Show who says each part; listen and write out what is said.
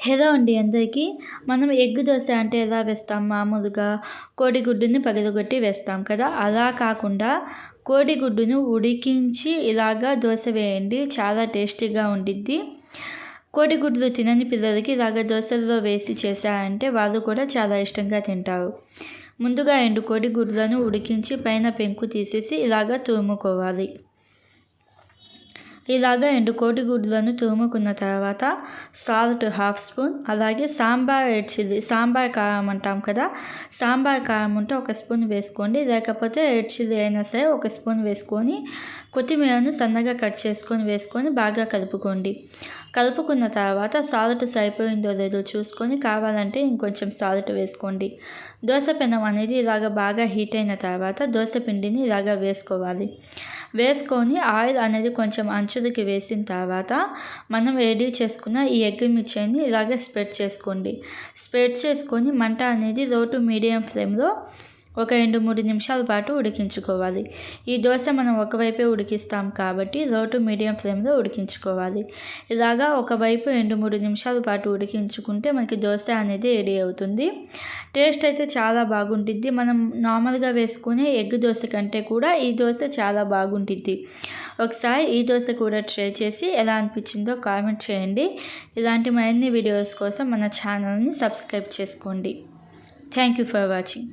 Speaker 1: Hello అండి అందరికీ. మనం ఎగ్ దోశ అంటే ఎలా వేస్తాం? మామూలుగా కోడిగుడ్డుని పగలగొట్టి వేస్తాం కదా, అలా కాకుండా కోడిగుడ్డును ఉడికించి ఇలాగా దోశ వేయండి, చాలా టేస్టీగా ఉండిద్ది. కోడిగుడ్లు తినని పిల్లలకి ఇలాగ దోశల్లో వేసి చేశారంటే వాళ్ళు కూడా చాలా ఇష్టంగా తింటారు. ముందుగా ఎండు కోడిగుడ్లను ఉడికించి పైన పెంకు తీసేసి ఇలాగ తురుముకోవాలి. ఇలాగ ఎండు కోడిగుడ్లను తురుముకున్న తర్వాత సాల్ట్ 1/2 స్పూన్, అలాగే సాంబార్ రెడ్ చిల్లీ, సాంబార్ కారం అంటాం కదా, సాంబార్ కారం ఉంటే 1 స్పూన్ వేసుకోండి, లేకపోతే రెడ్ చిల్లీ అయినా సరే 1 స్పూన్ వేసుకొని కొత్తిమీరను సన్నగా కట్ చేసుకొని వేసుకొని బాగా కలుపుకోండి. కలుపుకున్న తర్వాత సాల్ట్ సరిపోయిందో లేదో చూసుకొని కావాలంటే ఇంకొంచెం సాల్ట్ వేసుకోండి. దోశ పెనం అనేది ఇలాగ బాగా హీట్ అయిన తర్వాత దోశ పిండిని ఇలాగ వేసుకోవాలి. వేసుకొని ఆయిల్ అనేది కొంచెం అంచులకి వేసిన తర్వాత మనం రెడీ చేసుకున్న ఈ ఎగ్ మిక్చర్ని ఇలాగ స్ప్రెడ్ చేసుకోండి. స్ప్రెడ్ చేసుకొని మంట అనేది లో టు మీడియం ఫ్లేమ్లో ఒక 2-3 నిమిషాల పాటు ఉడికించుకోవాలి. ఈ దోశ మనం ఒకవైపే ఉడికిస్తాం కాబట్టి లో టు మీడియం ఫ్లేమ్లో ఉడికించుకోవాలి. ఇలాగా ఒకవైపు 2-3 నిమిషాల పాటు ఉడికించుకుంటే మనకి దోశ అనేది రెడీ అవుతుంది. టేస్ట్ అయితే చాలా బాగుంటుంది. మనం నార్మల్గా వేసుకునే ఎగ్ దోశ కంటే కూడా ఈ దోశ చాలా బాగుంటుంది. ఒకసారి ఈ దోశ కూడా ట్రై చేసి ఎలా అనిపించిందో కామెంట్ చేయండి. ఇలాంటి మరిన్ని వీడియోస్ కోసం మన ఛానల్ని సబ్స్క్రైబ్ చేసుకోండి. Thank you for watching.